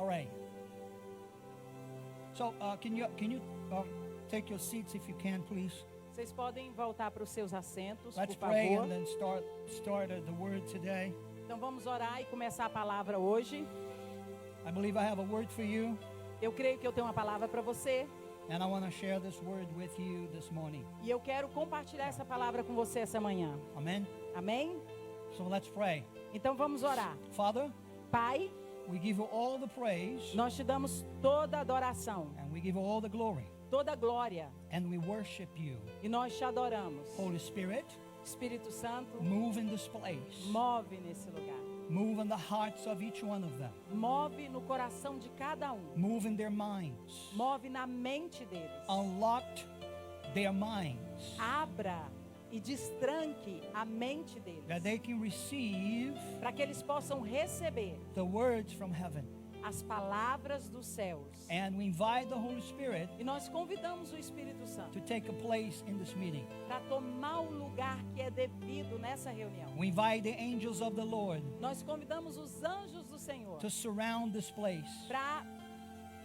All right. So, can you take your seats if you can, please? Vocês podem voltar para os seus assentos, Let's por pray favor. and then start the word today. Então vamos orar e começar a palavra hoje. I believe I have a word for you, Eu creio que eu tenho uma palavra para você and I want to share this word with you this morning. e eu quero compartilhar essa palavra com você essa manhã. Amen. Amém? So let's pray. Então vamos orar. Father, Pai, we give you all the praise nós te damos toda a adoração, and we give you all the glory, toda a glória and we worship you. e nós te adoramos. Holy Spirit, Espírito Santo, move in this place. move nesse lugar. Move in the hearts of each one of them. Move no coração de cada um. Move in their minds. Move na mente deles. Unlock their minds Abra e destranque a mente deles, that they can receive para que eles possam receber the words from heaven. as palavras dos céus. And we invite the Holy Spirit E nós convidamos o Espírito Santo to take a place in this meeting. para tomar o lugar que é devido nessa reunião. We invite the angels of the Lord Nós convidamos os anjos do Senhor to surround this place para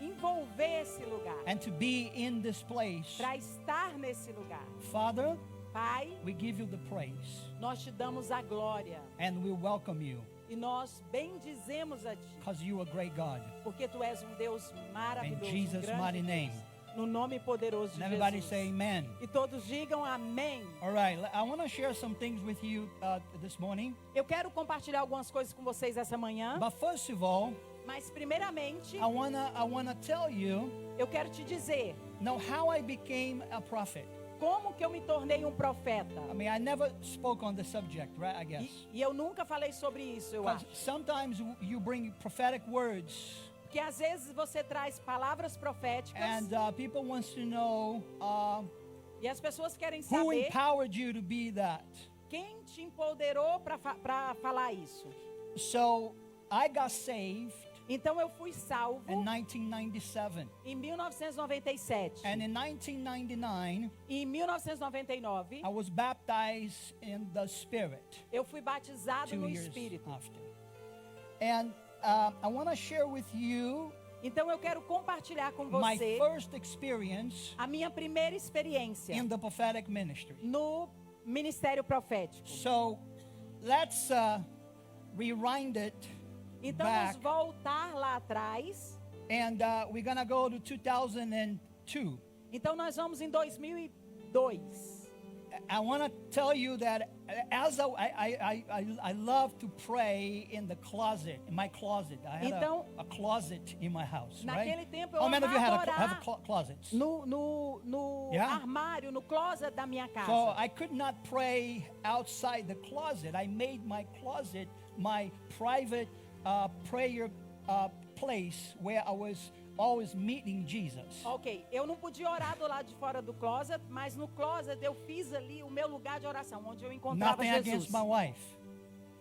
envolver esse lugar, and to be in this place. para estar nesse lugar. Father, Pai, we give you the praise nós te damos a glória and we welcome you e nós bendizemos a Ti, because you are a great God. porque Tu és um Deus In maravilhoso, um Jesus' grande mighty Deus. name. No nome poderoso And de everybody Jesus. say amen. E todos digam amém. All right, I want to share some things with you this morning. Eu quero compartilhar algumas coisas com vocês essa manhã, But first of all, mas primeiramente I wanna tell you eu quero te dizer now how I became a prophet. como que eu me tornei um profeta. I mean, I never spoke on the subject, right? I guess. E eu nunca falei sobre isso, eu Because acho. sometimes you bring prophetic words, Porque às vezes você traz palavras proféticas and people wants to know e as pessoas querem who saber empowered you to be that. quem te empoderou para falar isso. So I got saved Então eu fui salvo in 1997, em 1997. and in 1999 E em 1999 I was baptized in the Spirit. eu fui batizado 2 no years Espírito. after. And I want to share with you Então eu quero compartilhar com my você first experience a minha primeira experiência in the prophetic ministry. no ministério profético. So let's rewind it Então back, vamos voltar lá atrás. and we're gonna go to 2002. Então nós vamos em 2002. I want to tell you that as I love to pray in the closet, in my closet. I had Então, a closet in my house, naquele right? tempo eu How many of you amava have orar closets? no Yeah. armário, no closet da minha casa. So I could not pray outside the closet. I made my closet my private prayer place where I was always meeting Jesus. Ok, eu não podia orar do lado de fora do closet, mas no closet eu fiz ali o meu lugar de oração, onde eu encontrava Nothing Jesus. against my wife.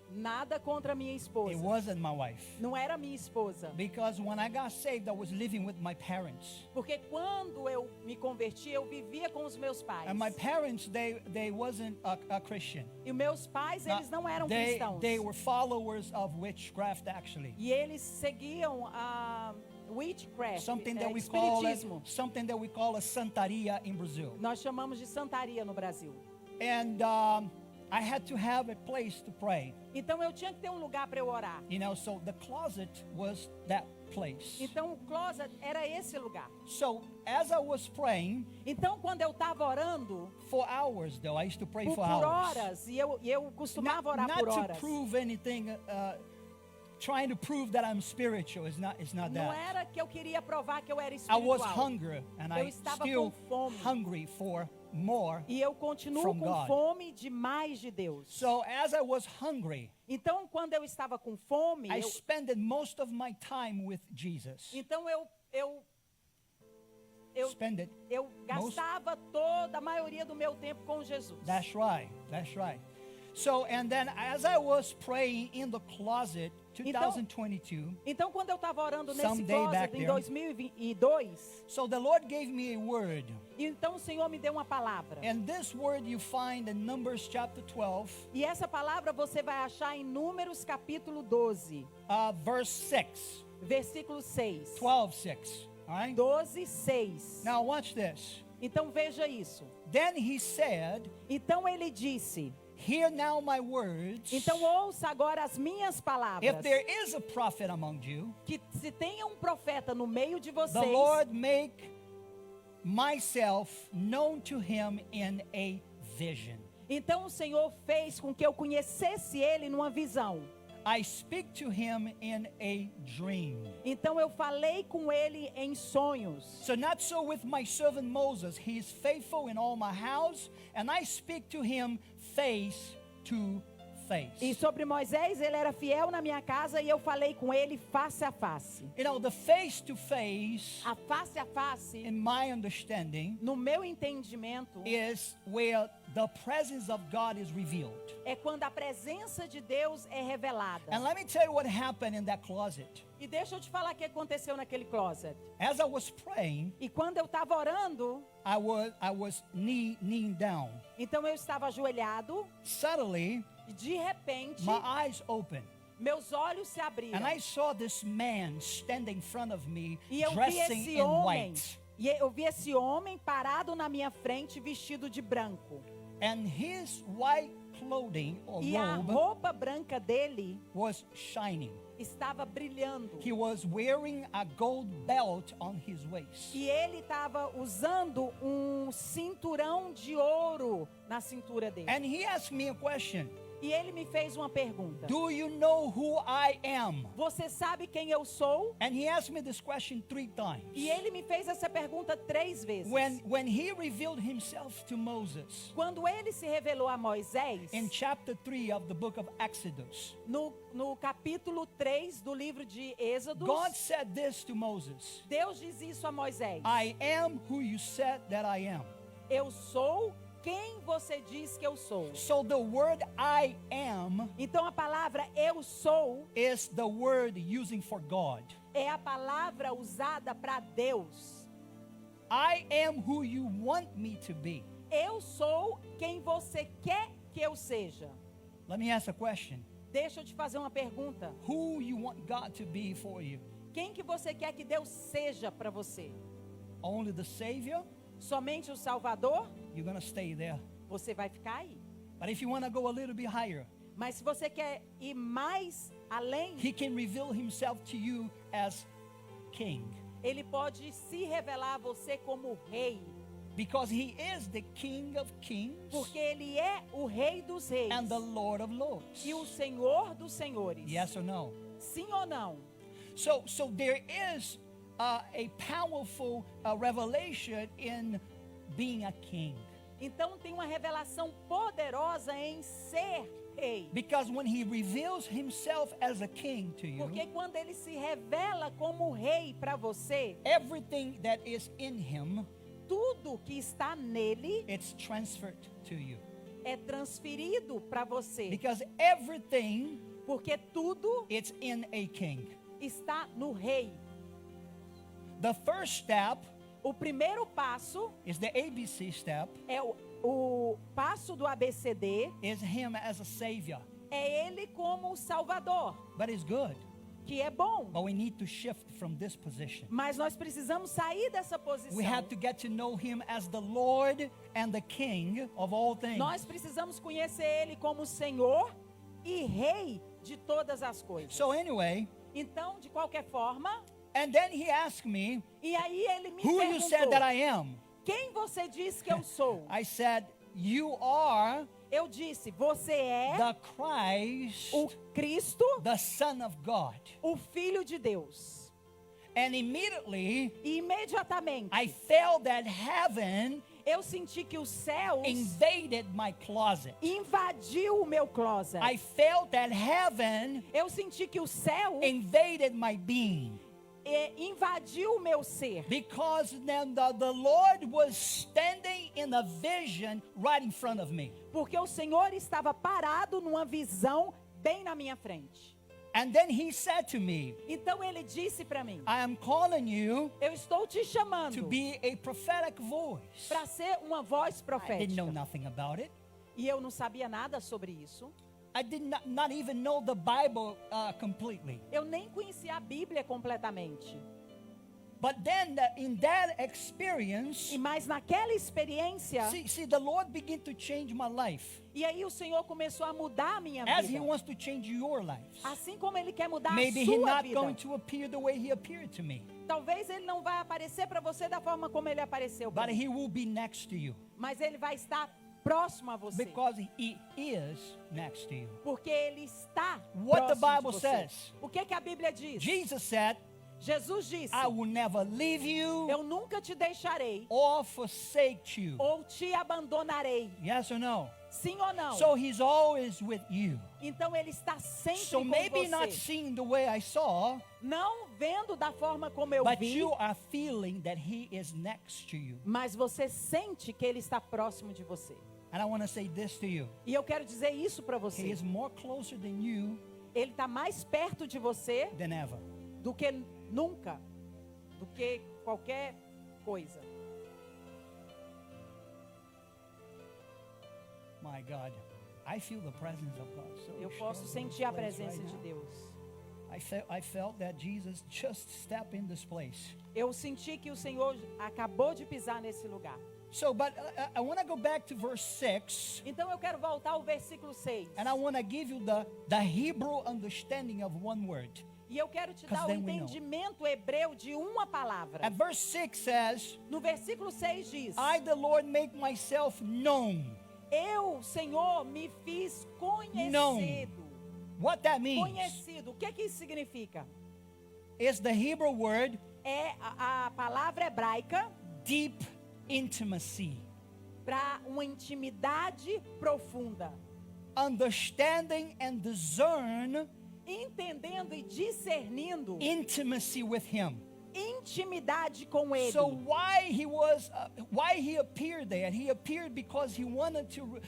Nada contra a minha It esposa. wasn't my wife. Não era minha esposa. Because when I got saved, I was living with my parents. Porque quando eu me converti, eu vivia com os meus pais. And my parents, they wasn't a Christian. E meus pais, eles não eram cristãos. They were followers of witchcraft, actually. E eles seguiam a witchcraft, Something that we call a santaria in Brazil. Nós chamamos de santaria no Brasil. And I had to have a place to pray. Então eu tinha que ter um lugar para eu orar. You know, so the closet was that place. Então o closet era esse lugar. So as I was praying Então quando eu estava orando for hours, though, I used to pray por for hours. horas, e eu costumava orar Not por to horas. prove anything, trying to prove that I'm spiritual is not Não that. era que eu queria provar que eu era I was espiritual. hungry, and Eu I estava still com fome. hungry for more. E eu continuo From com God. fome de mais de Deus. So as I was hungry, Então quando eu estava com fome, I spent most of my time with Jesus. então eu Spend it. gastava toda a maioria do meu tempo com Jesus. That's right. That's right. So, and then as I was praying in the closet, 2022, Então quando eu estava orando nesse Someday closet back em there. 2002, so the Lord gave me a word. então o Senhor me deu uma palavra. And this word you find in Numbers chapter 12, E essa palavra você vai achar em Números capítulo 12, verse 6. Versículo 6. 12:6. All right? 12:6. Now watch this. Então veja isso. Then he said, Então ele disse: "Hear now my words. então ouça agora as minhas palavras. If there is a prophet among you, Que se tenha um profeta no meio de the vocês, Lord make myself known to him in a vision. então o Senhor fez com que eu conhecesse ele numa visão. I speak to him in a dream." Então eu falei com ele em sonhos. So not so with my servant Moses. He is faithful in all my house, and I speak to him face to face. E sobre Moisés, ele era fiel na minha casa e eu falei com ele face a face. You know, the face to face, A face, in my understanding, no meu entendimento, is where the presence of God is revealed. é quando a presença de Deus é revelada. And let me tell you what happened in that closet. E deixa eu te falar o que aconteceu naquele closet. As I was praying, E quando eu estava orando, I was kneeling down. então eu estava ajoelhado Suddenly, e de repente my eyes opened, meus olhos se abriram. and I saw this man standing in front of me, E eu vi dressing esse in homem, white. e eu vi esse homem parado na minha frente vestido de branco. And his white clothing or E a robe roupa branca dele was shining. estava brilhando. He was wearing a gold belt on his waist. E ele estava usando um cinturão de ouro na cintura dele. And he asked me a question. E ele me fez uma pergunta. Do you know who I am? Você sabe quem eu sou? And he asked me this question 3 times. E ele me fez essa pergunta 3 vezes. When he revealed himself to Moses Quando ele se revelou a Moisés, in chapter 3 of the book of Exodus, no capítulo 3 do livro de Êxodo, God said this to Moses: Deus diz isso a Moisés. I am who you said that I am. Eu sou quem você diz que eu sou. So the word I am Então a palavra eu sou is the word using for God. é a palavra usada para Deus. I am who you want me to be. Eu sou quem você quer que eu seja. Let me ask a question. Deixa eu te fazer uma pergunta. Who you want God to be for you? Quem que você quer que Deus seja para você? Only the Savior? Somente o Salvador? You're going to stay there. Você vai ficar aí. But if you want to go a little bit higher, Mas se você quer ir mais além, He can reveal Himself to you as King. Ele pode se revelar a você como rei. Because He is the King of Kings Porque Ele é o Rei dos Reis and the Lord of Lords. e o Senhor dos Senhores. Yes or no? Sim ou não? So there is a powerful revelation in being a king. Então tem uma revelação poderosa em ser rei. Because when He reveals Himself as a king to you, Porque quando Ele se revela como rei para você, everything that is in Him, tudo que está nele it's transferred to you. é transferido para você. Because everything, Porque tudo it's in a king. está no rei. The first step O primeiro passo is the ABC step, é o passo do ABCD, is Him as a Savior. é Ele como o Salvador, But it's good. que é bom. But we need to shift from this position. Mas nós precisamos sair dessa posição. We have to get to know Him as the Lord and the King of all things. Nós precisamos conhecer Ele como Senhor e Rei de todas as coisas. So anyway, Então, de qualquer forma, and then He asked me, e aí Ele me who you said that perguntou, I am? quem você diz que eu sou? I said, you are Eu disse, você é the Christ, o Cristo, the Son of God. o Filho de Deus. And immediately, E imediatamente, I felt that heaven eu senti que os céus invaded my closet. invadiu o meu closet. I felt that heaven Eu senti que o céu invaded my being. invadiu o meu ser. Because then the Lord was standing in a vision right in front of me. Porque o Senhor estava parado numa visão bem na minha frente. And then He said to me, Então Ele disse para mim, I am calling you eu estou te to chamando be a prophetic voice. para ser uma voz I didn't know profética. nothing about it. E eu não sabia nada sobre isso. I did not even know the Bible completely. Eu nem conhecia a Bíblia completamente. But then in that experience, E mais naquela experiência, see, the Lord began to change my life e aí o Senhor começou a mudar a minha as He vida. wants to change your lives. Assim como Ele quer mudar Maybe a He's sua not vida. going to appear the way He appeared to me, Talvez Ele não vai aparecer para você da forma como Ele apareceu para but mim. He will be next to you Mas Ele vai estar próximo a você. because He is next to you. Porque Ele está What the próximo Bible de você. says. O que a Bíblia diz? Jesus said, Jesus disse, I will never leave you eu nunca te deixarei or forsake you. ou te abandonarei. Yes or no? Sim ou não? So He's always with you. Então Ele está sempre So com maybe not você. seeing the way I saw, Não vendo da forma como eu but vi, you are feeling that He is next to you. mas você sente que Ele está próximo de você. And I want to say this to you. E eu quero dizer isso para He você. is more closer than you Ele está mais perto de você than ever. do que nunca, do que qualquer coisa. My God, I feel the presence of God. So Eu strong posso in this sentir a place presença right de now. Deus. I felt that Jesus just stepped in this place. Eu senti que o Senhor acabou de pisar nesse lugar. So, but I want to go back to verse 6, Então eu quero voltar ao versículo 6. and I want to give you the Hebrew understanding of one word. E eu quero te 'Cause dar o then we know. entendimento hebreu de uma palavra. And verse 6 says, No versículo 6 diz: I, the Lord, make myself known. Eu, Senhor, me fiz conhecido. What that means Conhecido. O que isso significa? is the Hebrew word É a palavra hebraica deep intimacy, para uma intimidade profunda. understanding and discern Entendendo e discernindo intimacy with Him. intimidade com Ele. So why he appeared there? He appeared because he wanted to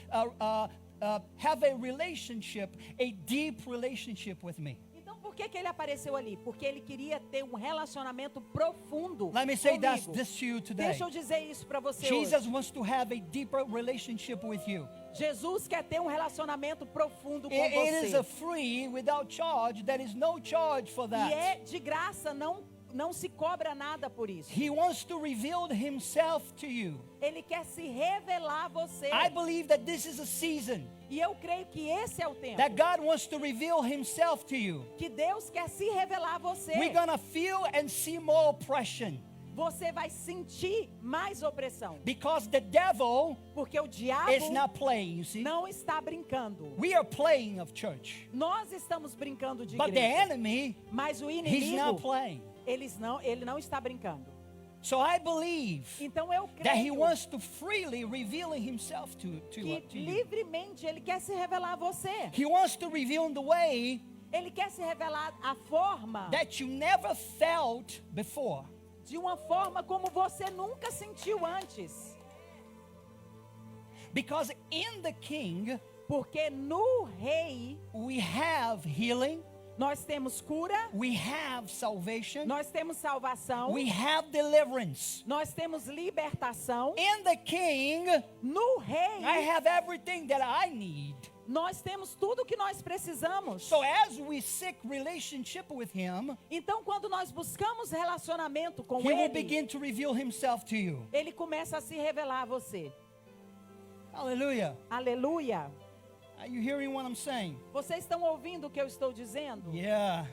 have a relationship, a deep relationship with me. Então por que ele apareceu ali? Porque ele queria ter um relacionamento profundo Let me say comigo. this to you today. Deixa eu dizer isso para você Jesus hoje. wants to have a deeper relationship with you. Jesus quer ter um relacionamento profundo com It is você. a free, without charge. There is no charge for E that. é de graça, não se cobra nada por isso. He wants to reveal himself to you. Ele quer se revelar a você. I believe that this is a season E eu creio que esse é o tempo. that God wants to reveal himself to you. Que Deus quer se revelar a você. We're going to feel and see more oppression Você vai sentir mais opressão. because the devil Porque o diabo is not playing, you see. não está brincando. We are playing of church, Nós estamos brincando de but the igreja. enemy, Mas o he's inimigo, not playing. ele não está brincando. So I believe Então eu that he creio wants to freely reveal himself to que you. livremente ele quer se revelar a você. He wants to reveal in the way Ele quer se revelar a forma, that you never felt before. de uma forma como você nunca sentiu antes. Because in the King, Porque no Rei we have healing, nós temos cura, we have salvation, nós temos salvação, we have deliverance. nós temos libertação. In the King, No Rei I have everything that I need. nós temos tudo o que nós precisamos. So as we seek relationship with him, Então, quando nós buscamos relacionamento com he will Ele, begin to reveal himself to you. Ele começa a se revelar a você. Hallelujah. Aleluia. Are you hearing what I'm saying? Vocês estão ouvindo o que eu estou dizendo? Yeah.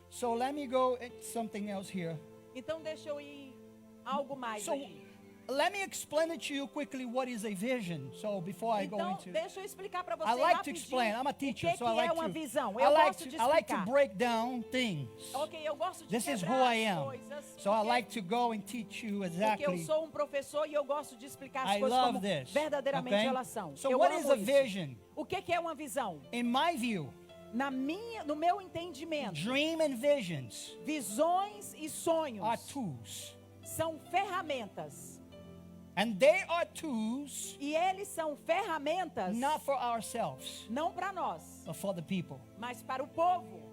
So let me go at something else here. Então, deixa eu ir algo mais So aqui. let me explain it to you quickly what is a vision. So before I go Então, into deixa eu explicar para você I like to rapidinho explain. I'm a teacher, o que, so que I like é uma to visão. I Eu like gosto de to, I like to explicar. break down things. Ok, eu gosto de This is who quebrar I as am. coisas. So I porque- like to go and teach you Porque eu exactly. sou um professor e eu gosto de explicar as I coisas love como this. verdadeiramente Okay? elas são. So eu what amo is a isso. vision? O que é uma visão? In my view, No meu entendimento, dream and visions visões e sonhos are tools. são ferramentas. And they are tools E eles são ferramentas not for ourselves, não para nós, but for the people. mas para o povo.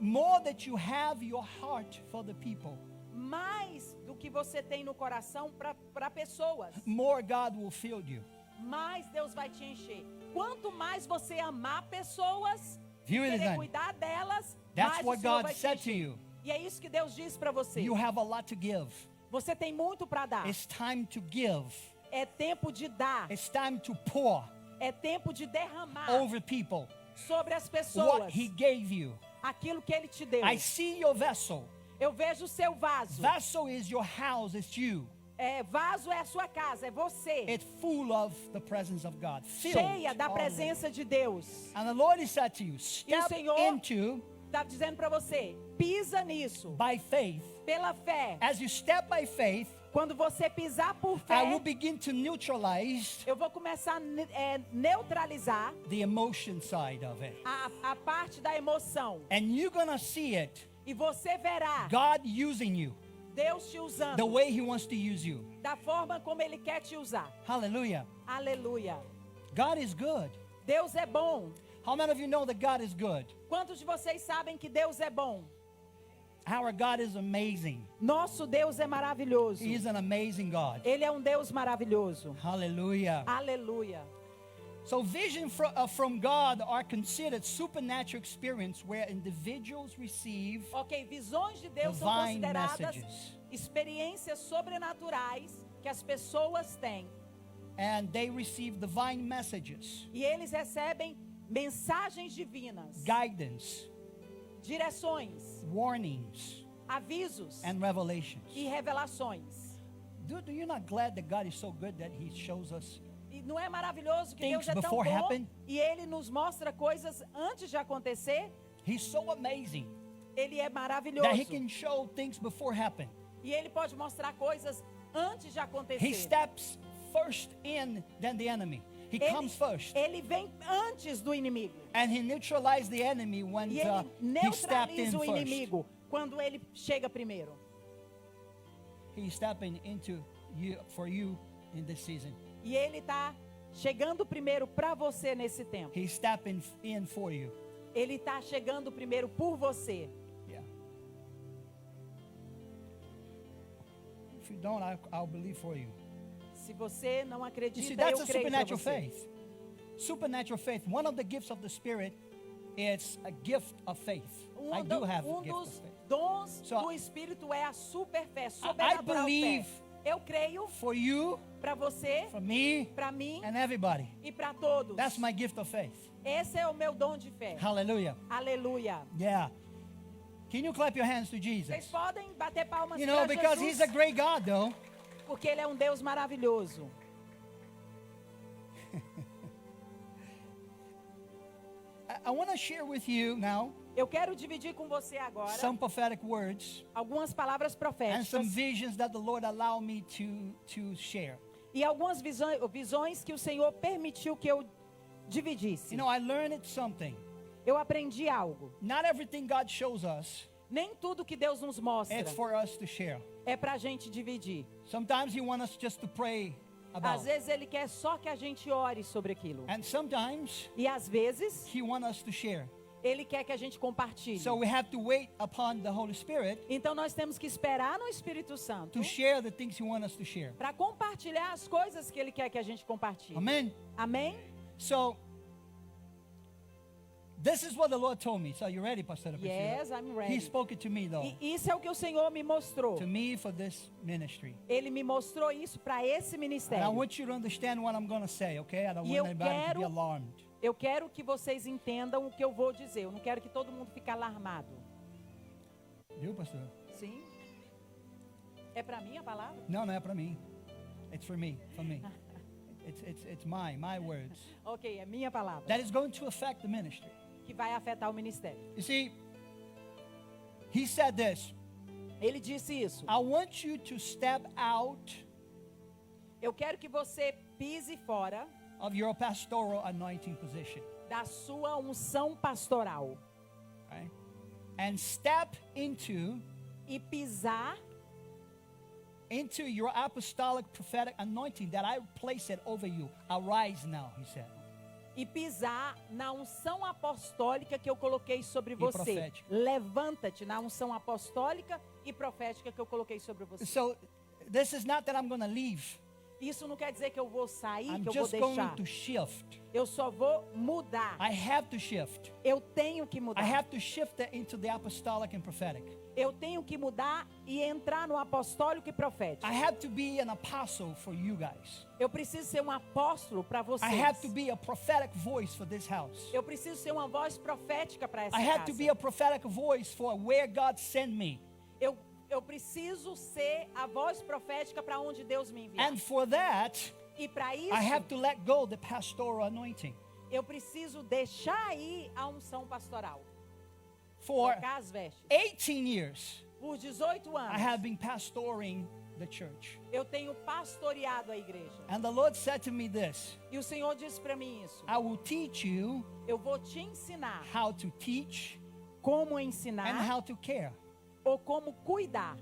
More that you have your heart for the people, Mais do que você tem no coração para pessoas, more God will fill you. mais Deus vai te encher. quanto mais você amar pessoas, Viu, querer Elisane? cuidar delas, That's mais what o Senhor God vai te said to encher. you. E é isso que Deus diz para você. You have a lot to give. Você tem muito para dar. It's time to give. É tempo de dar. It's time to pour É tempo de derramar over people sobre as what pessoas He gave you. aquilo que Ele te deu. I see your vessel. Eu vejo o seu vaso. Vessel is your house, it's you. Vaso é a sua casa, é você. It's full of the presence of God. Filled Cheia da already. presença de Deus. And the Lord is said to you, step Senhor- into Está dizendo para você, pisa nisso. by faith. Pela fé. As you step by faith, Quando você pisar por I fé, will begin to neutralize eu vou começar a neutralizar the emotion side of it. a parte da emoção. And you're going to see it, E você verá God using you Deus te usando the way He wants to use you. da forma como Ele quer te usar. Hallelujah. Aleluia. God is good. Deus é bom. How many of you know that God is good? Quantos de vocês sabem que Deus é bom? Our God is amazing. Nosso Deus é maravilhoso. He is an amazing God. Ele é um Deus maravilhoso. Hallelujah. Aleluia. So vision from God are considered supernatural experience where individuals receive Ok, visões de Deus são divine consideradas messages. experiências sobrenaturais que as pessoas têm. and they receive divine messages, E eles recebem mensagens divinas, guidance, direções, warnings, avisos and revelations. e revelações. Do you not glad that God is so good that He shows us? E não é maravilhoso que Things Deus é tão before bom happen? e Ele nos mostra coisas antes de acontecer? He's so amazing Ele é that He maravilhoso. can show things before happen. E Ele pode mostrar coisas antes de He acontecer. steps first in than the enemy. He comes first, Ele vem antes do inimigo. and He neutralized the enemy when E ele He stepped in neutraliza o first. inimigo quando ele chega primeiro. He's stepping into you for you in this season. E ele está chegando primeiro para você nesse tempo. He's stepping in for you. Ele está chegando primeiro por você. Yeah. If you don't, I'll believe for you. Se você não You acredita, see, that's eu a creio para supernatural você. faith. Supernatural faith. One of the gifts of the Spirit is a gift of faith. I do have a gift of dos faith. dons So, do Espírito é a super fé, sobrenatural believe fé. Eu creio For you, para você, for me, para mim and everybody. e para todos. That's my gift of faith. Esse é o meu dom de fé. Hallelujah. Aleluia. Yeah. Can you clap your hands to Vocês Jesus? podem bater palmas You know, para because Jesus, He's a great God, though. porque Ele é um Deus maravilhoso. I want to share with you now Eu quero dividir com você agora some prophetic words algumas palavras and some proféticas visions that the Lord allowed me to share. e algumas visões que o Senhor permitiu que eu dividisse. You know, I learned something. Eu aprendi algo. Not everything God shows us, Nem tudo que Deus nos mostra it's for us to share. é para a gente dividir. Sometimes He wants us just to pray Às about. vezes Ele quer só que a gente ore sobre aquilo. And sometimes E às vezes He wants us to share. Ele quer que a gente compartilhe. So we have to wait upon the Holy Spirit Então nós temos que esperar no Espírito Santo to share the things He wants us to share. para compartilhar as coisas que Ele quer que a gente compartilhe. Amen. Amém? So this is what the Lord told me. So you ready, Pastor? Yes, I'm He ready. spoke it to me though. E isso é o que o Senhor me mostrou. To me for this ministry. Ele me mostrou isso para esse And I ministério. want you to understand what I'm going to say, okay? I don't E want eu anybody to be quero- alarmed. Eu quero que vocês entendam o que eu vou dizer. Eu não quero que todo mundo fique alarmado. You, Pastor? Sim? É para mim a palavra? No, not for me. It's for me, for me. It's my words. Ok, é minha palavra. That is going to affect the ministry. Que vai afetar o ministério. You see, He said this, Ele disse isso. I want you to step out Eu quero que você pise fora of your pastoral anointing position, da sua unção pastoral. right? And step into E pisar your apostolic prophetic anointing that I place it over you. Arise now, He said. e pisar na unção apostólica que eu coloquei sobre você. profética. Levanta-te na unção apostólica e profética que eu coloquei sobre você. So this is not that I'm going to leave. Isso não quer dizer que eu vou sair, I'm que eu vou just going deixar. to shift. Eu só vou mudar. I have to shift. Eu tenho que I mudar. have to shift it into the apostolic and prophetic. Eu tenho que mudar e entrar no apostólico e profético. I have to be an apostle for you guys. Eu preciso ser um apóstolo para vocês. I have to be a prophetic voice for this house. Eu preciso ser uma voz profética para essa I have to casa. be a prophetic voice for where God sent me. Eu preciso ser a voz profética para onde Deus me enviar. And for that, E para isso, I have to let go the pastoral anointing. eu preciso deixar ir a unção pastoral. For Trocar as vestes. 18 years, Por 18 I have anos, been pastoring the church. eu tenho pastoreado a igreja. And the Lord said to me this, E o Senhor disse para mim isso. I will teach you Eu vou te ensinar how to teach como and ensinar how to care. ou como cuidar.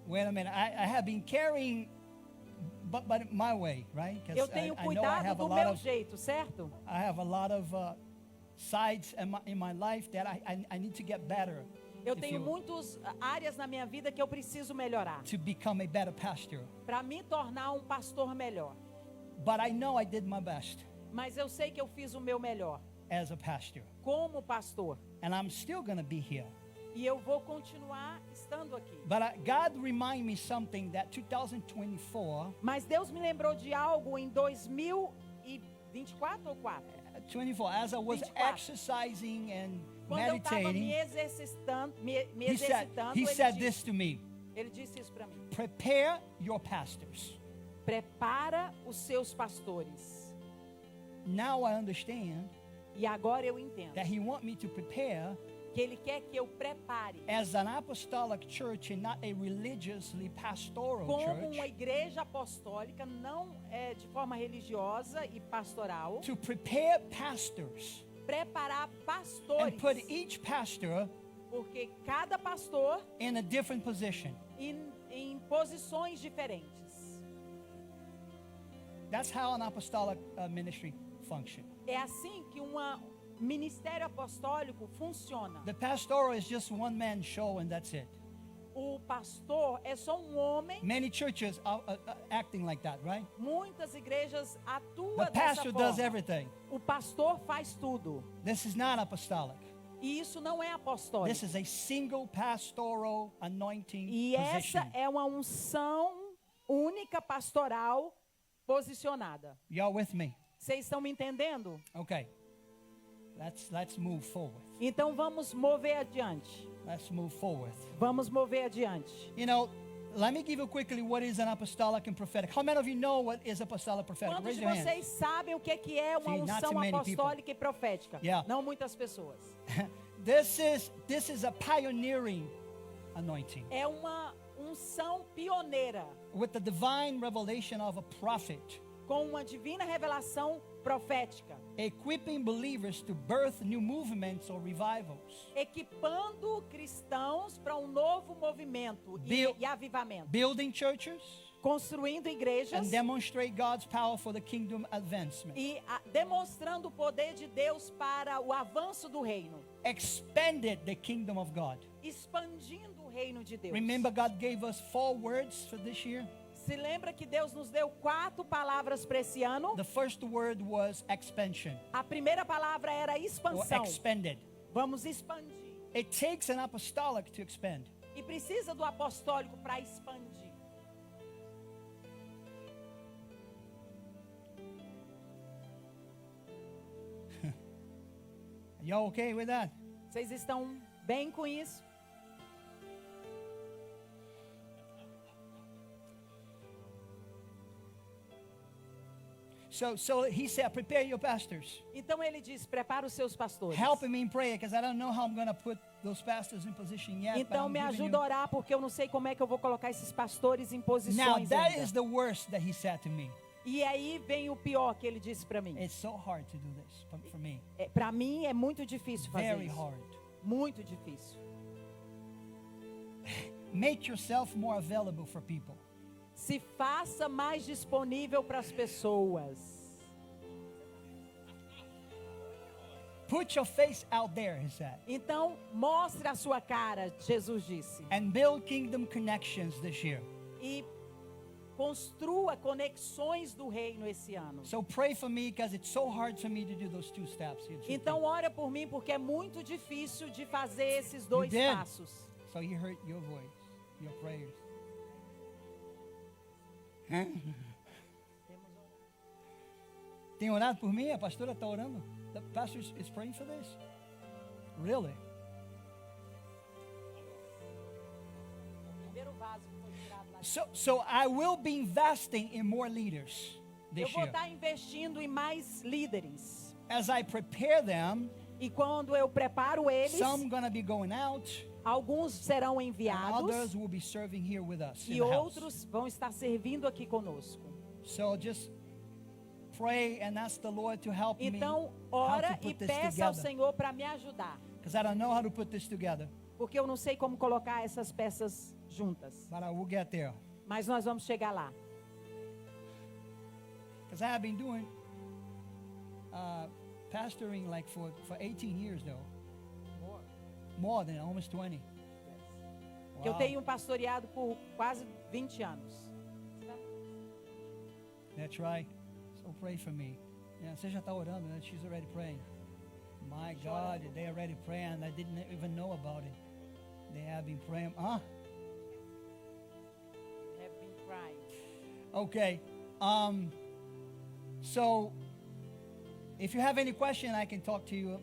Wait a minute, I have been caring, but my way, right? 'Cause Eu tenho I know I cuidado have a do lot meu of jeito, certo? I have a lot of sides in my life that I need to get better. Eu if tenho you- muitas áreas na minha vida que eu preciso melhorar to become a better pastor. para me tornar um pastor melhor. But I know I did my best Mas eu sei que eu fiz o meu melhor as a pastor. como pastor. And I'm still going to be here. E eu vou continuar estando aqui. But God remind me something that 2024, Mas Deus me lembrou de algo em 2024 ou 4? 24, as I was 24. exercising and Quando eu estava me meditating, exercitando, me he said exercitando, this to me, ele disse isso para mim. prepare your pastors. Prepara os seus pastores. Now I understand E agora eu entendo that he want me to prepare que ele quer que eu prepare as an apostolic church and not a religiously pastoral como church, uma igreja apostólica, não é de forma religiosa e pastoral, to prepare pastors preparar and pastores, put each pastor porque cada pastor in a different position. em posições diferentes. That's how an apostolic ministry function. É assim que um ministério apostólico funciona. The pastoral is just one man show and that's it. O pastor é só um homem. Many churches are acting like that, right? Muitas igrejas atuam The dessa pastor forma. does everything. O pastor faz tudo. This is not apostolic. E isso não é apostólico. This is a single pastoral anointing E position. essa é uma unção única pastoral posicionada. Y'all with me? Vocês estão me entendendo? Okay. Let's move forward. Então vamos mover adiante. Let's move forward. Vamos mover adiante. You know, let me give you quickly what is an apostolic and prophetic. How many of you know what is apostolic prophetic? Quantos Raise de your hand. vocês sabem o que é uma See, not unção too many apostólica e profética? Yeah. Não muitas pessoas. This is a pioneering anointing É uma unção pioneira, with the divine revelation of a prophet, com uma divina revelação profética, equipping believers to birth new movements or revivals, equipando cristãos para um novo movimento e avivamento, building churches, construindo igrejas and demonstrate God's power for the kingdom advancement, e demonstrando o poder de Deus para o avanço do reino, expanded the kingdom of God. expandindo o reino de Deus. Remember, God gave us 4 words for this year. Se lembra que Deus nos deu 4 palavras para esse ano? The first word was expansion A primeira palavra era or expansão. expanded. Vamos expandir. It takes an apostolic to expand. E precisa do apostólico para expandir. Y'all okay with that? Vocês estão bem com isso? So he said, prepare your pastors. Então ele diz: prepara os seus pastores. Help me in prayer because I don't know how I'm going to put those pastors in position yet. but Então I'm me giving ajuda a you- orar, porque eu não sei como é que eu vou colocar esses pastores em Now posições that ainda. is the worst that he said to me. E aí vem o pior que ele disse para mim. It's so hard to do this for me. Para mim é muito difícil fazer Very isso. hard. Muito difícil. Make yourself more available for people. Se faça mais disponível para as pessoas. Put your face out there, he said. Então, mostre a sua cara, Jesus disse. And build kingdom connections this year. E construa conexões do reino esse ano. So pray for me because it's so hard for me to do those 2 steps. Então ora por mim porque é muito difícil de fazer esses 2 did. passos. So you heard your voice, your prayers. Hã? Tem orado por mim? A pastora está orando? The pastor is praying for this? Really? O primeiro vaso que foi tirado lá. So I will be investing in more leaders Eu this vou year. estar investindo em mais líderes. As I prepare them, E quando eu preparo eles, some going to be going out, alguns serão and enviados others will be serving here with us in e the house. outros vão estar servindo aqui conosco. So just pray and ask the Lord to help me Então, how ora to e put this peça ao together. Senhor para me ajudar, Because I don't know how to put this together, porque eu não sei como colocar essas peças juntas. but I will get there. Mas nós vamos chegar lá. Because I have been doing pastoring like for 18 years though. More than almost 20. Que eu Wow. tenho pastoreado por quase 20 anos. That's right. So pray for me. Yeah, você já está orando, né? She's already praying. My God, they already praying. I didn't even know about it. They have been praying. Have been crying. Okay. So, if you have any question, I can talk to you.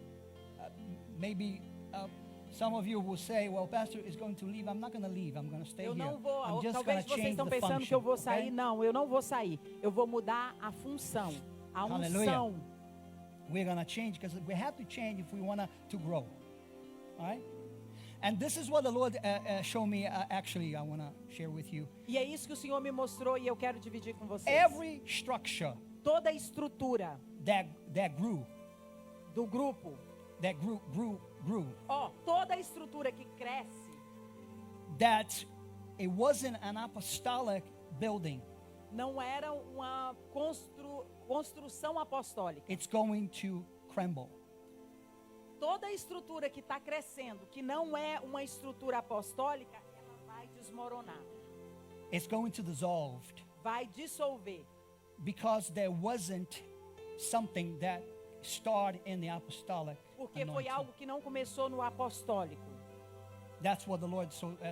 Maybe some of you will say, "Well, Pastor is going to leave." I'm not going to leave. I'm going to stay Eu here. não vou. I'm just going Talvez to vocês change estão the pensando que eu vou function. sair. Okay? Não, eu não vou sair. Eu vou mudar a função, a Hallelujah. unção. We're going to change because we have to change if we want to grow. All right? And this is what the Lord showed me. Actually, I want to share with you. E é isso que o Senhor me mostrou e eu quero dividir com vocês. Every structure Toda a estrutura that grew, do grupo, grew, toda a estrutura que cresce, that it wasn't an apostolic building. não era uma construção apostólica. It's going to crumble. Toda a estrutura que está crescendo, que não é uma estrutura apostólica, ela vai desmoronar, It's going to dissolve vai dissolver. because there wasn't something that started in the apostolic Porque foi anointing. algo que não começou no apostólico. That's what the Lord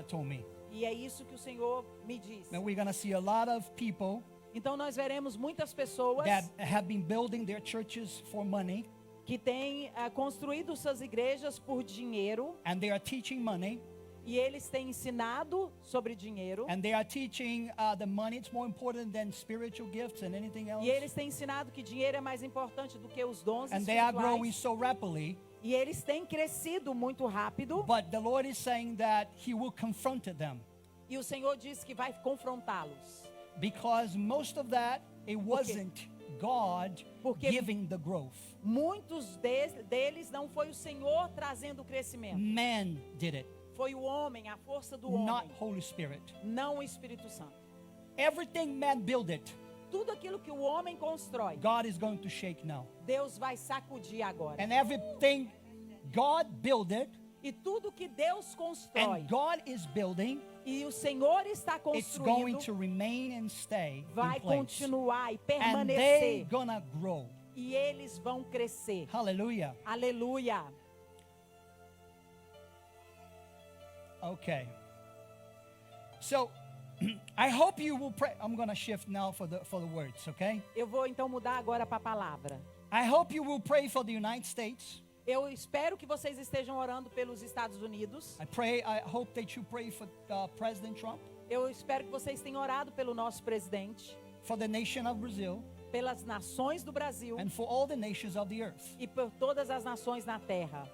told me. E é isso que o Senhor me disse. And we're going to see a lot of people Então nós veremos muitas pessoas that have been building their churches for money, que têm construído suas igrejas por dinheiro, and they are teaching money, e eles têm ensinado sobre dinheiro, and they are teaching the money. It's more important than spiritual gifts and anything else. e eles têm ensinado que dinheiro é mais importante do que os dons And they are growing espirituais, so rapidly. e eles têm crescido muito rápido, But the Lord is saying that He will confront them e o Senhor disse que vai confrontá-los. because most of that it wasn't God Porque- giving the growth. Muitos deles não foi o Senhor trazendo o crescimento, Man did it, foi o homem, a força do not homem, Holy Spirit. não o Espírito Santo. Everything man built it, Tudo aquilo que o homem constrói, God is going to shake now. Deus vai sacudir agora. And everything God built it, E tudo que Deus constrói and God is building, e o Senhor está it's going construindo, to remain and stay vai in place. continuar e And they permanecer. gonna grow. E eles vão crescer. Hallelujah. Aleluia. Okay. So I hope you will pray. I'm going to shift now for the words, okay? Eu vou então mudar agora para a palavra. I hope you will pray for the United States. Eu espero que vocês estejam orando pelos Estados Unidos. I hope that you pray for President Trump, Eu espero que vocês tenham orado pelo nosso presidente, for the nation of Brazil, pelas nações do Brasil and for all the nations of the earth. e por todas as nações na terra.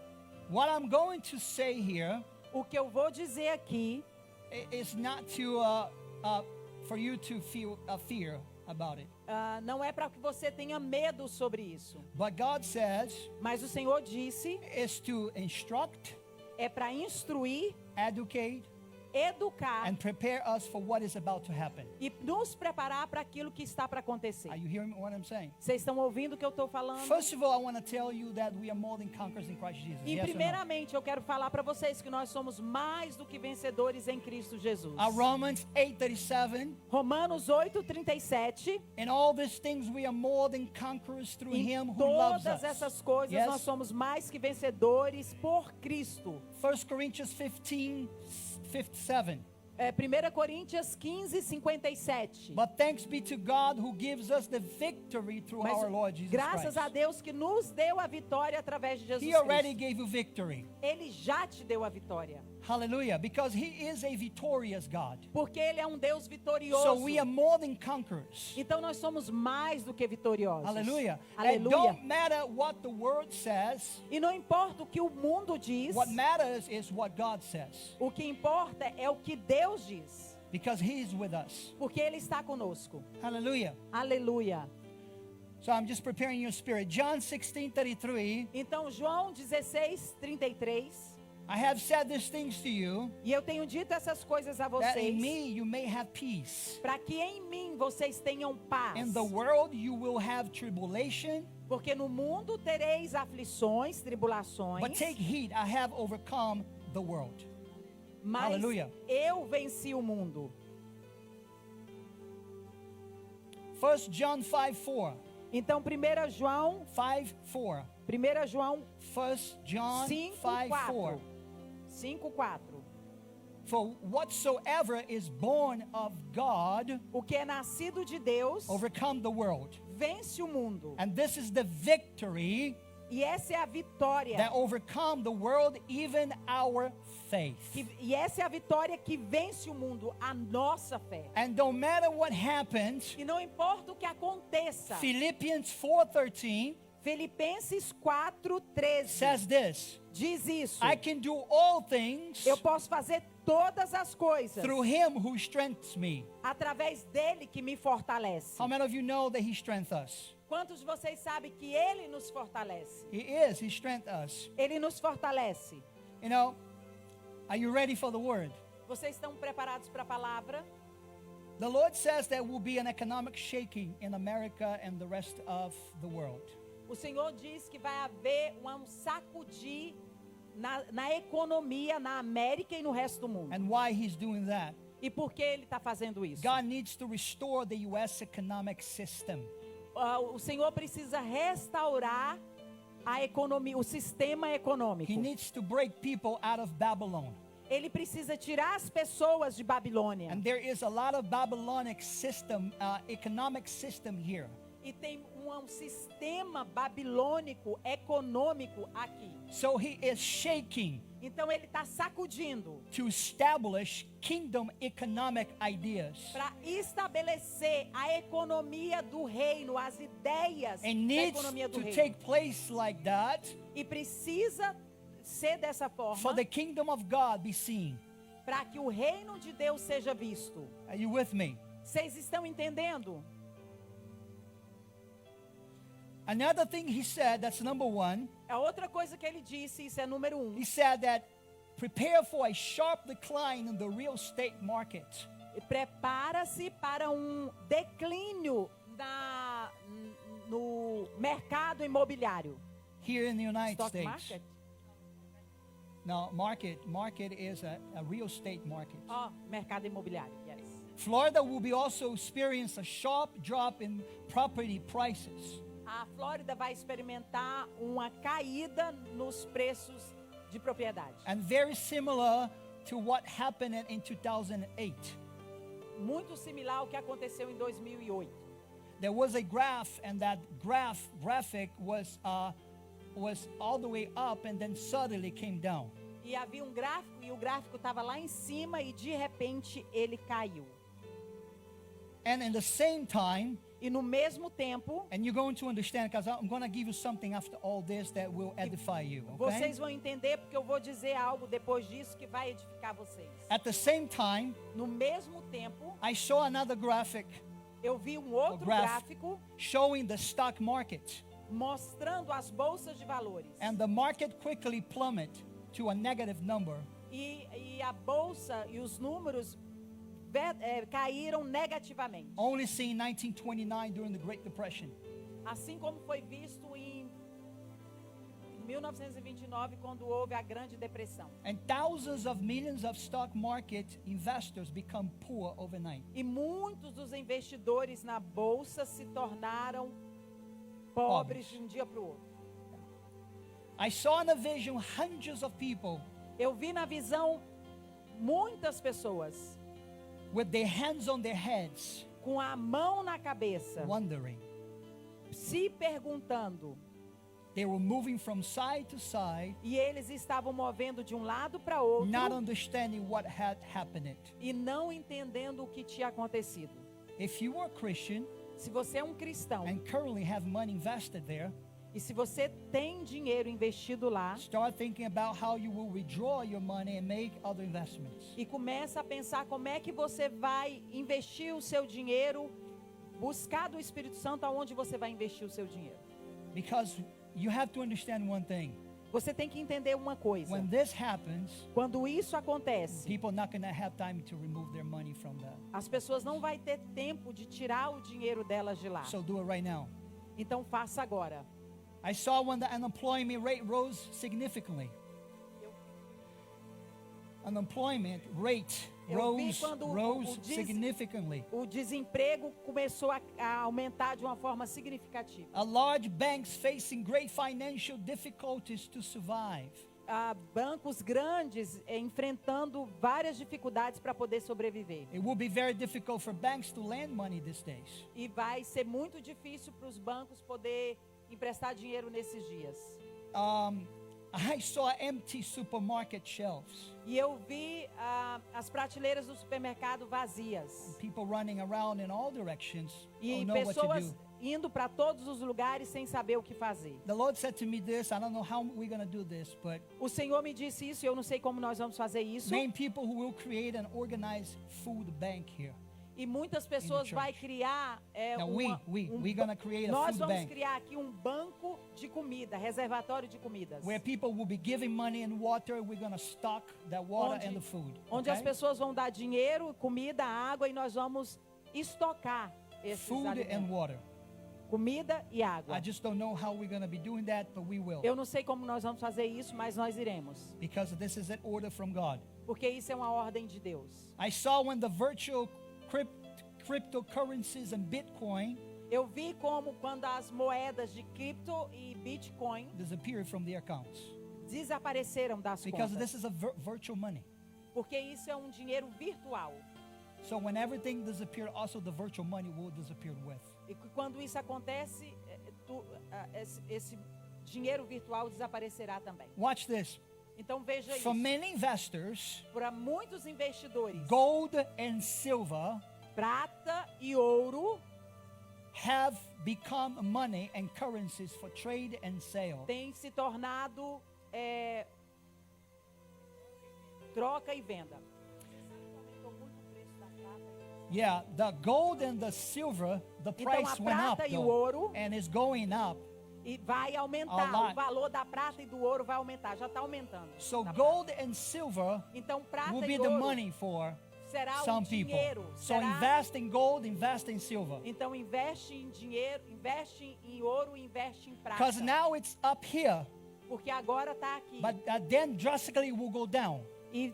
What I'm going to say here O que eu vou dizer aqui is not for you to feel fear about it. não é para que você tenha medo sobre isso. But God says Mas o Senhor disse, is to instruct, é para instruir, educate, educar and prepare us for what is about to happen. e nos preparar para aquilo que está para acontecer. Are you hearing what I'm saying? Vocês estão ouvindo o que eu estou falando? First of all, I want to tell you that we are more than conquerors in Christ Jesus. E Yes or no? primeiramente eu quero falar para vocês que nós somos mais do que vencedores em Cristo Jesus. Romans 8:37. Romanos 8:37. In all these things we are more than conquerors through Em him who loves todas us. essas coisas Yes? nós somos mais que vencedores por Cristo. 1 Corinthians 15:57. 1 Coríntios 15:57. But thanks be to God who gives us the victory through Mas our Lord Jesus graças a Christ. Deus que nos deu a vitória através de Jesus He already Cristo. gave you victory. Ele já te deu a vitória. Hallelujah. Because he is a victorious God. Porque Ele é um Deus vitorioso. So we are more than conquerors. Então nós somos mais do que vitoriosos. Hallelujah. It Aleluia. don't matter what the world says. E não importa o que o mundo diz, What matters is what God says. o que importa é o que Deus diz. Because he is with us. Porque Ele está conosco. Hallelujah. Aleluia. So I'm just preparing your spirit. John 16:33. Então João 16:33. I have said these things to you, E eu tenho dito essas coisas a that in vocês, me you may have peace. para que em mim vocês tenham paz. In the world you will have tribulation, Porque no mundo tereis aflições, tribulações, but take heed, I have overcome the world. mas Aleluia. eu venci o mundo. 1 John 5:4. Então 1 João 5:4. 1 João 1 John 5:4. 5:4. For whatsoever is born of God O que é nascido de Deus overcome the world. vence o mundo. And this is the victory E essa é a vitória. that overcome the world, even our faith. E essa é a vitória que vence o mundo, a nossa fé. And no matter what happens, E não importa o que aconteça. Philippians 4:13 Filipenses 4:13 says this: diz isso. I can do all things Eu posso fazer todas as coisas through him who strengthens me. através dele que me fortalece. How many of you know that he strengthens us? Quantos de vocês sabem que ele nos fortalece? He strengthens us. Ele nos fortalece. You know, are you ready for the word? Vocês estão preparados para a palavra? The Lord says there will be an economic shaking in America and the rest of the world. O Senhor diz que vai haver um sacudir na economia, na América e no resto do mundo. And why he's doing that? E por que ele está fazendo isso? God needs to restore the U.S. economic system. O Senhor precisa restaurar a economia, o sistema econômico. He needs to break people out of Babylon. Ele precisa tirar as pessoas de Babilônia. And there is a lot of Babylonic system, economic system here. E tem um sistema babilônico econômico aqui. So he is shaking Então ele está sacudindo to establish kingdom economic ideas. para estabelecer a economia do reino, as ideias And da needs economia do to reino. take place like that E precisa ser dessa for forma the kingdom of God be seen. para que o reino de Deus seja visto. Are you with me? Vocês estão entendendo? Another thing he said, that's number one, A outra coisa que ele disse, isso é número 1. he said that prepare for a sharp decline in the real estate market. Prepara-se para um declínio no mercado imobiliário. Here in the United Stock States. market? No, market is a real estate market. Mercado imobiliário, yes. Florida will be also experience a sharp drop in property prices. A Flórida vai experimentar uma caída nos preços de propriedade. And very similar to what happened in 2008. Muito similar ao que aconteceu em 2008. There was a graph, and that graphic was all the way up and then suddenly came down. E havia um gráfico, e o gráfico estava lá em cima e de repente ele caiu. And in the same time, E no mesmo tempo, and you're going to understand because I'm going to give you something after all this that will edify you. Okay? vocês vão entender porque eu vou dizer algo depois disso que vai edificar vocês. At the same time, No mesmo tempo, I saw another graphic eu vi um outro graph. gráfico showing the stock market, mostrando as bolsas de valores. and the market quickly plummeted to a negative number E a bolsa e os números caíram negativamente. Only seen 1929 during the Great Depression. Assim como foi visto em 1929, quando houve a Grande Depressão. And thousands of millions of stock market investors become poor overnight. E muitos dos investidores na bolsa se tornaram pobres de um dia para o outro. I saw in a vision hundreds of people Eu vi na visão muitas pessoas with their hands on their heads, com a mão na cabeça, wondering. se perguntando. They were moving from side to side, E eles estavam movendo de um lado para outro not understanding what had happened. e não entendendo o que tinha acontecido. If you are a Christian Se você é um cristão and currently have money invested there, e se você tem dinheiro investido lá, start thinking about how you will withdraw your money and make other investments. e começa a pensar como é que você vai investir o seu dinheiro, buscar do Espírito Santo aonde você vai investir o seu dinheiro. Because you have to understand one thing. Você tem que entender uma coisa. When this happens, Quando isso acontece, people are not going to have time to remove their money from that. as pessoas não vão ter tempo de tirar o dinheiro delas de lá. So do it right now. Então faça agora. I saw when the unemployment rate rose significantly. Unemployment rate Eu vi rose quando significantly. o desemprego começou a aumentar de uma forma significativa. A large banks facing great financial difficulties to survive. Bancos grandes enfrentando várias dificuldades para poder sobreviver. It will be very difficult for banks to lend money these days. E vai ser muito difícil para os bancos poder emprestar dinheiro nesses dias. I saw empty supermarket shelves. E eu vi as prateleiras do supermercado vazias. People running around in all directions, E don't know what to pessoas do. indo para todos os lugares sem saber o que fazer. The Lord said to me this, I don't know how we're going to do this, but O Senhor me disse isso e eu não sei como nós vamos fazer isso. name people who will create an organized food bank here. E muitas pessoas church. vai criar Now we're going to create a nós food vamos bank criar aqui um banco de comida, reservatório de comidas. where people will be giving money and water. We're going to stock that water and the food. Onde Okay? as pessoas vão dar dinheiro, comida, água e nós vamos estocar esses Food and alimentos. water. Comida e água. I just don't know how we're going to be doing that, but we will. Eu não sei como nós vamos fazer isso, mas nós iremos. Because this is an order from God. Porque isso é uma ordem de Deus. I saw when the virtual cryptocurrencies and Bitcoin Eu vi como quando as moedas de cripto e Bitcoin disappeared from the accounts. desapareceram das Because contas. this is a virtual money. Porque isso é um dinheiro virtual. So when everything disappeared, also the virtual money will disappear with. E quando isso acontece, esse dinheiro virtual desaparecerá também. Watch this. Então veja For isso. many investors, Para muitos investidores, gold and silver prata e ouro have become money and currencies for trade and sale. têm se tornado troca e venda. Yeah, the gold and the silver, the Então price a went up prata e o though, ouro and it's going up. e vai A aumentar. lot. O valor da prata e do ouro vai aumentar. Já está aumentando. So Da gold and silver prata. Então prata will e be the ouro money for será o some people. dinheiro. So Será... invest in gold, invest in silver. Então investe em dinheiro, investe em ouro, investe em prata. Because now it's up here, Porque agora está aqui but then drastically it will go down, e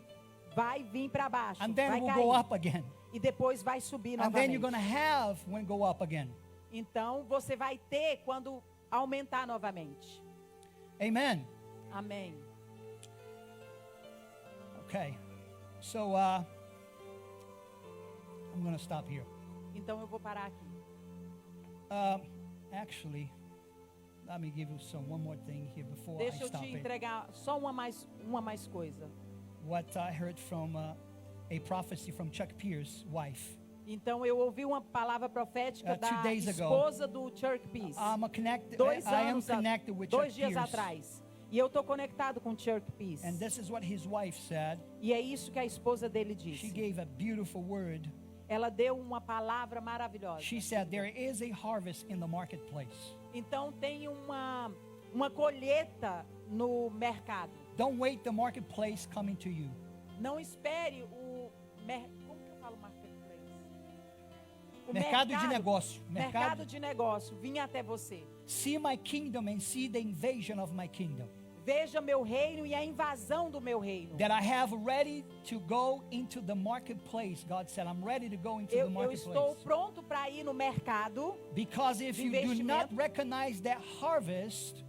vai vir para baixo, and then vai it will cair go up again, e depois vai subir and then novamente. you're going to have when it go up again. Então você vai ter quando aumentar novamente. Amen. Amém. Okay. So I'm going to stop here. Então eu vou parar aqui. Actually, let me give you one more thing here before I Deixa eu stop te it. entregar só uma mais coisa. What I heard from a prophecy from Chuck Pierce's wife. Então eu ouvi uma palavra profética 2 da days ago. esposa do Chuck Peace. I am Dois connected with Chuck dias Pierce. atrás. E eu estou conectado com Chuck Peace. And this is what his wife said. E é isso que a esposa dele She disse. gave a beautiful word. Ela deu uma palavra maravilhosa. She said there is a harvest in the marketplace. Então tem uma colheita no mercado. Don't wait the marketplace coming to you. Não espere como que eu falo marketplace? O Mercado de negócio. Mercado de negócio vir até você. See my kingdom and see the invasion of my kingdom. Veja meu reino e a invasão do meu reino. That I have ready to go into the marketplace. God said, I'm ready to go into the Eu marketplace. estou pronto para ir no mercado. Because if you do not recognize that harvest,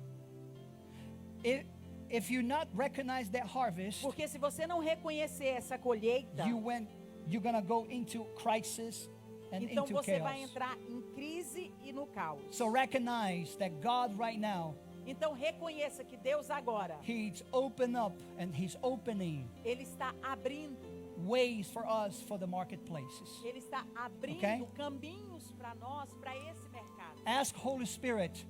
if you not recognize that harvest, Porque se você não reconhecer essa colheita, you're gonna go into crisis and então into você vai chaos. entrar em crise e no caos. So recognize that God right now, Então reconheça que Deus agora, He's open up and He's opening Ele está abrindo, ways for us for the marketplaces. Ele está abrindo Okay? caminhos para nós, para esse mercado. Ask Holy Spirit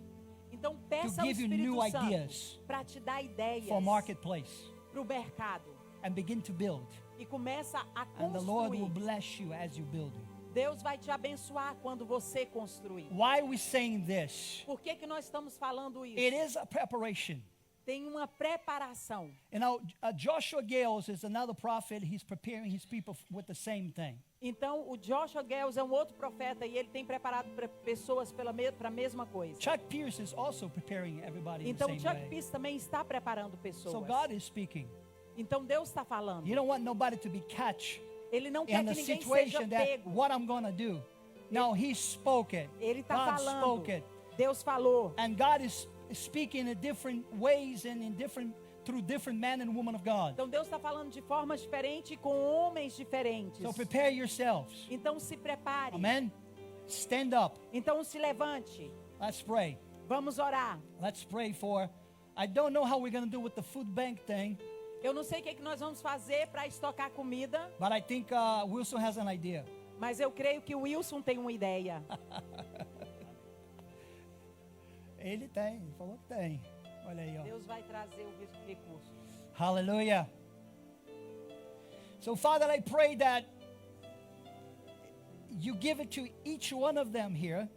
Então peça to ao give you Espírito new Santo ideas para te dar ideias for marketplace para o mercado and begin to build. e começa a And the Lord will construir. bless you as you build. Deus vai te abençoar quando você construir. Why are we saying this? Por que nós estamos falando isso? It is a preparation. Tem uma preparação. You know, Joshua Gales is another prophet. He's preparing his people with the same thing. Então, o Joshua Gales é um outro profeta e ele tem preparado pessoas para a mesma coisa. Chuck Pierce is also preparing everybody in the Então, same Chuck way. Pierce também está preparando pessoas. So God is speaking. Então, Deus está falando. You don't want nobody to be catch Ele não quer in que the ninguém seja situation that pego. what I'm going to do. No, He spoke it. Ele está God falando. spoke it. Deus falou. And God is speaking in different ways and through different men and women of God. Então, Deus está falando de formas diferentes e com homens diferentes. So prepare yourselves. Então, se prepare. Amen. Stand up. Então, se levante. Let's pray. Vamos orar. Let's pray for. I don't know how we're going to do with the food bank thing, Eu não sei o que nós vamos fazer para estocar comida, but I think Wilson has an idea. mas eu creio que o Wilson tem uma ideia. Ele falou que tem. Olha aí, ó. Deus vai trazer o recurso. Hallelujah. So, Father, I pray that you give it to each one of them here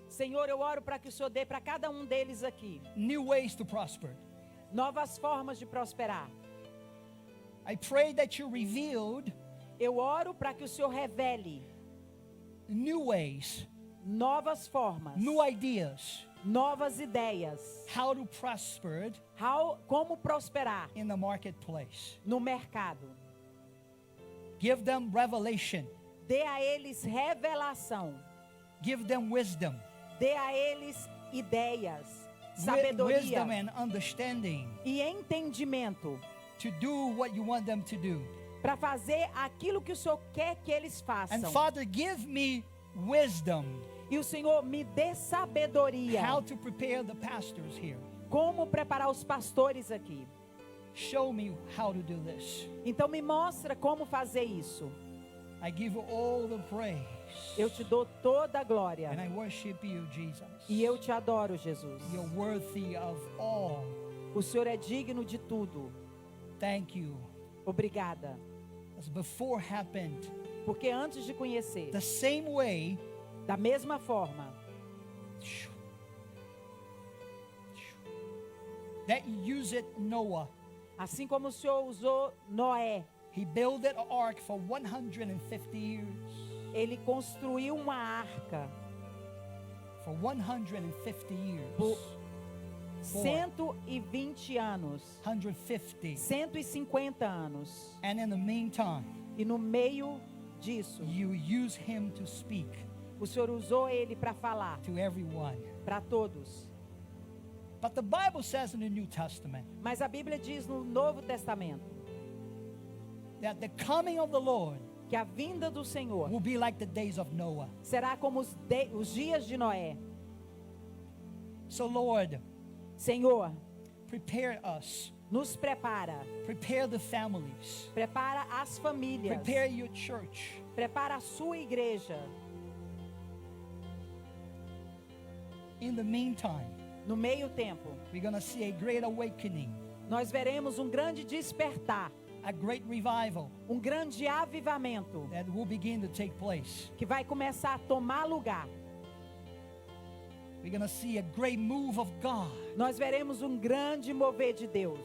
Senhor, eu oro para que o Senhor dê para cada um deles aqui new ways to prosper. novas formas de prosperar. I pray that you revealed Eu oro para que o Senhor revele new ways, novas formas, new ideas, novas ideias, how to prosper como prosperar in the marketplace. no mercado. Give them revelation. Dê a eles revelação. Give them wisdom. Dê a eles ideias, Wisdom sabedoria and understanding e entendimento to do what you want them to do. para fazer aquilo que o Senhor quer que eles And façam. Father, give me wisdom E o Senhor me dê sabedoria. how to prepare the pastors here. Como preparar os pastores aqui. Show me how to do this. Então me mostra como fazer isso. I give you all the praise. Eu te dou toda a glória. And I worship you, Jesus. E eu te adoro, Jesus. You're worthy of all. O Senhor é digno de tudo. Thank you. Obrigada. As before happened, Porque antes de conhecer, the same way, da mesma forma, that you used it Noah. assim como o Senhor usou Noé, He built an ark for 150 years. ele construiu uma arca For 150 years. por 120 anos, 150. 150 anos. And in the meantime, E no meio disso, you use him to speak o Senhor usou ele para falar to everyone. para todos. But the Bible says in the New Testament Mas a Bíblia diz no Novo Testamento that the coming of the Lord que a vinda do Senhor will be like the days of Noah. será como os dias de Noé. So Lord, Senhor, prepare us. nos prepara. Prepare the families. Prepara as famílias. Prepare your church. Prepara a sua igreja. In the meantime, No meio tempo, we're going to see a great awakening, nós veremos um grande despertar, a great revival grande avivamento that will begin to take place. que vai começar a tomar lugar. We're going to see a great move of God. Nós veremos um grande mover de Deus.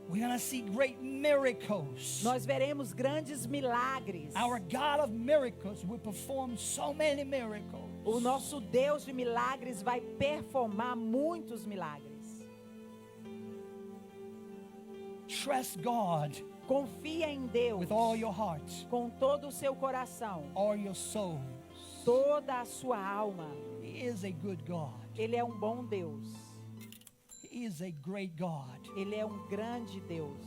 We're going to see great miracles. Nós veremos grandes milagres. Our God of miracles will perform so many miracles. O nosso Deus de milagres vai performar muitos milagres. Trust God Confia em Deus with all your heart, com todo o seu coração, all your soul. toda a sua alma. He is a good God. Ele é um bom Deus. He is a great God. Ele é um grande Deus.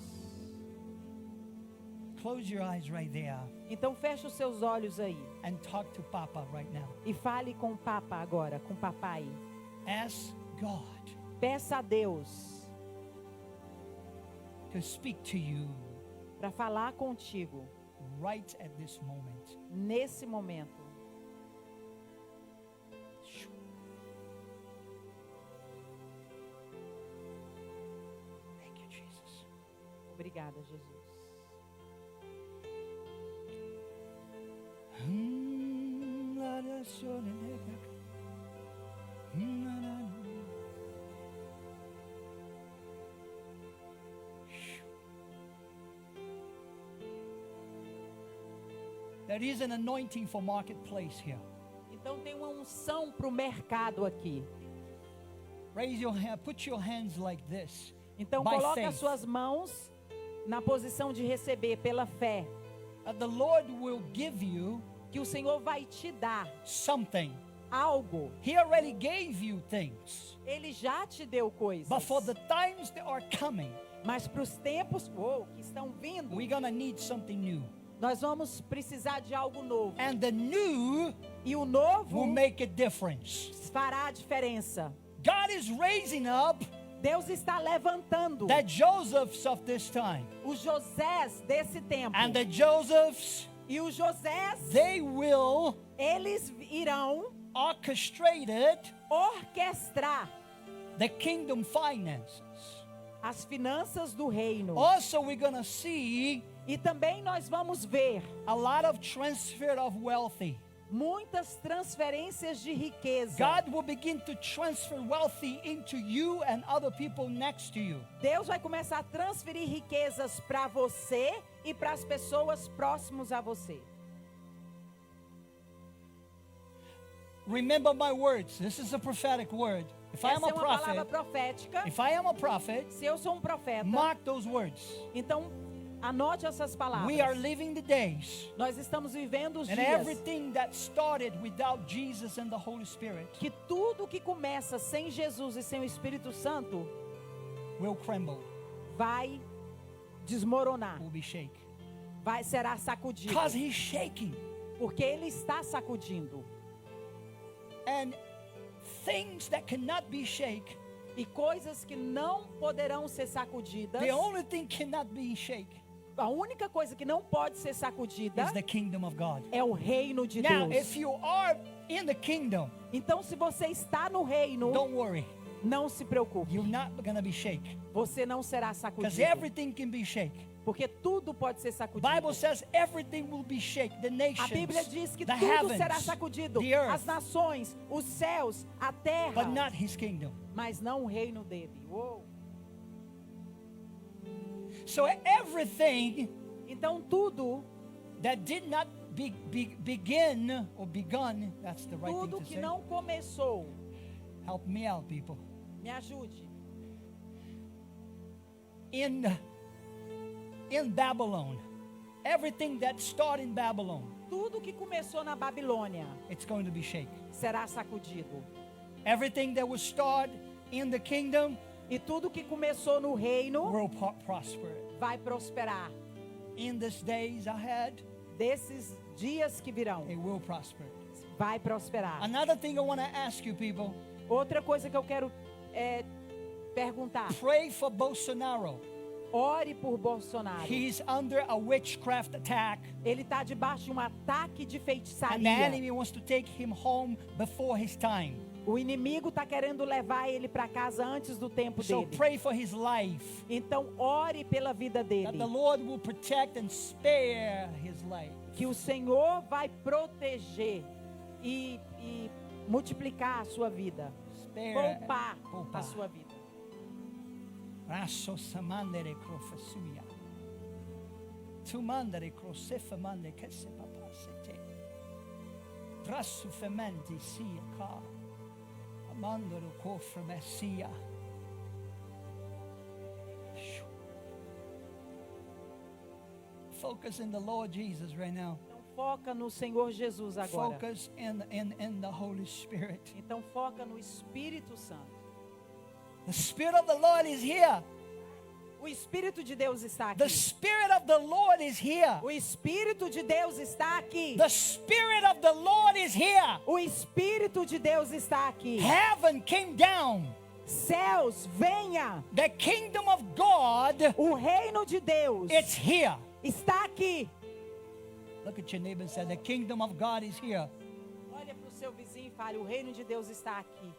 Close your eyes right there Então feche os seus olhos aí and talk to Papa right now. e fale com o Papa agora, com o papai. Ask God Peça a Deus to speak to you para falar contigo right at this moment. nesse momento. Thank you, Jesus. Obrigada, Jesus. There is an anointing for marketplace here. Então tem uma unção para o mercado aqui. Raise your hand, put your hands like this. Então By coloque faith. as suas mãos na posição de receber pela fé, The Lord will give you que o Senhor vai te dar something. algo. He already gave you things. Ele já te deu coisas. But for the times that are coming, Mas para os tempos que estão vindo, we're going to need something new. nós vamos precisar de algo novo. And the new E o novo will make a difference. fará a diferença. God is raising up Deus está levantando the Josephs of this time. os Josés desse tempo. And the Josephs, E os Josés, they will eles irão orchestrate it, orquestrar the kingdom finances. as finanças do reino. Also, we're going to see E também nós vamos ver a lot of transfer of wealthy. muitas transferências de riqueza. God will begin to transfer wealthy into you and other people next to you. Deus vai começar a transferir riquezas para você e para as pessoas próximas a você. Remember my words. This is a prophetic word. If I am Essa a é uma palavra prophet, profética. if I am a prophet, Se eu sou um profeta, mark those words. então anote essas palavras. We are living the days, Nós estamos vivendo os and dias everything that started without Jesus and the Holy Spirit que tudo que começa sem Jesus e sem o Espírito Santo will crumble, vai desmoronar, will be shaken. será sacudido, Because He's shaking. porque Ele está sacudindo. And things that cannot be shaken, E coisas que não poderão ser sacudidas, the only thing cannot be shaken a única coisa que não pode ser sacudida is the kingdom of God. é o reino de Now, Deus. if you are in the kingdom, Então, se você está no reino, don't worry. não se preocupe. You're not going to be shaken. Você não será Because sacudido. everything can be shaken. Porque tudo pode ser sacudido. Bible says everything will be shaken. The A nations, Bíblia diz que the tudo será heavens, sacudido. the earth, As nações, os céus, a terra. but not His kingdom. Mas não o reino dele. Uou. So everything Então tudo, that did not begin or begun, that's the right thing tudo to que say. não começou, Help me out, people. me ajude. In Babylon, everything that started in Babylon, Tudo que começou na Babilônia it's going to be shaken. será sacudido. Everything that was started in the kingdom E tudo que começou no reino will prosper. vai prosperar. In these days ahead, Desses dias que virão, it will prosper. vai prosperar. Another thing I want to ask you, people, Outra coisa que eu quero perguntar. pray for Bolsonaro. Ore por Bolsonaro. He's under a witchcraft attack, Ele está debaixo de um ataque de and the feitiçaria. enemy wants to take him home before his time. O inimigo está querendo levar ele para casa antes do tempo So dele. pray for his life, Então ore pela vida that dele. the Lord will protect and spare his life. Que o Senhor vai proteger e multiplicar a sua vida. Spare, Poupar a poupar. sua vida. Raso samandere crofasuya. Tu mandare crosefa mande che se papasete. Rasu fementi sia ka. Amandoro cofre messia. Focus in the Lord Jesus right now. Então foca no Senhor Jesus agora. Focus in the Holy Spirit. Então foca no Espírito Santo. The Spirit of the Lord is here. O Espírito de Deus está The aqui. Spirit of the Lord is here. O Espírito de Deus está aqui. The Spirit of the Lord is here. O Espírito de Deus está aqui. Heaven came down. Céus, venha. The kingdom of God, O reino de Deus it's here. está aqui. Look at your neighbor and say, the kingdom of God is here. Olha para o seu vizinho e fale, o reino de Deus está aqui.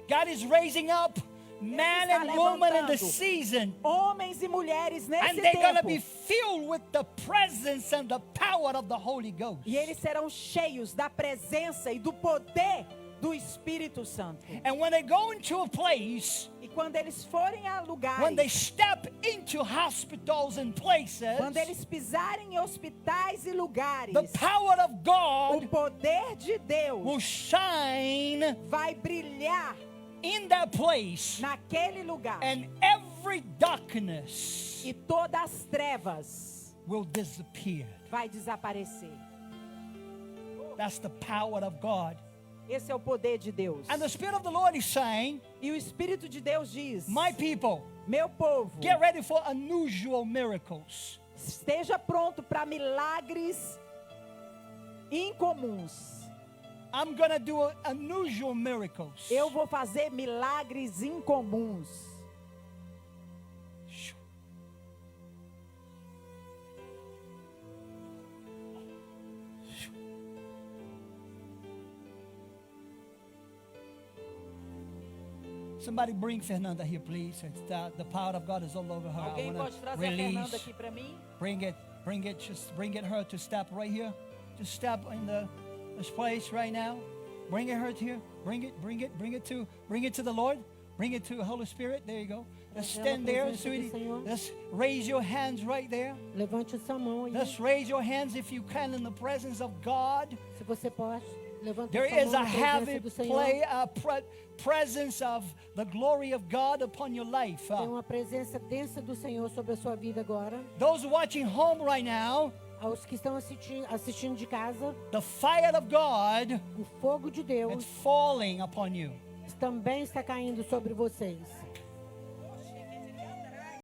God is raising up man está and woman in the levantando season. Homens e mulheres nesse And they're going to tempo. be filled with the presence and the power of the Holy Ghost. E eles serão cheios da presença e do poder do Espírito Santo. And when they go into a place, E quando eles forem a when they lugares, step into hospitals and places, quando eles pisarem em hospitais e lugares, the power of o God poder de Deus will shine vai brilhar in that place, naquele lugar. and every darkness E todas as trevas will disappear. vai desaparecer. That's the power of God. Esse é o poder de Deus. And the Spirit of the Lord is saying, E o Espírito de Deus diz: my people, meu povo, get ready for unusual miracles. esteja pronto para milagres incomuns. I'm going to do unusual miracles. Eu vou fazer milagres incomuns. Somebody bring Fernanda here, please. The power of God is all over her. I Alguém wanna pode trazer a release. Fernanda aqui para mim? Bring it, just bring it her to step right here. Just step in this place right now. Bring it her here. Bring it to the Lord. Bring it to the Holy Spirit. There you go. Just Trazê-la à stand there, presença do sweetie. Senhor. Just raise your hands right there. Levante sua mão aí. Just raise your hands if you can in the presence of God. Se você pode, levante There sua is mão a na heavy presença do Senhor. presence of the glory of God upon your life. Tem uma presença densa do Senhor sobre a sua vida agora. Those watching home right now, Aos que estão assistindo de casa, the fire of God o fogo de is Deus falling upon you. também está caindo sobre vocês.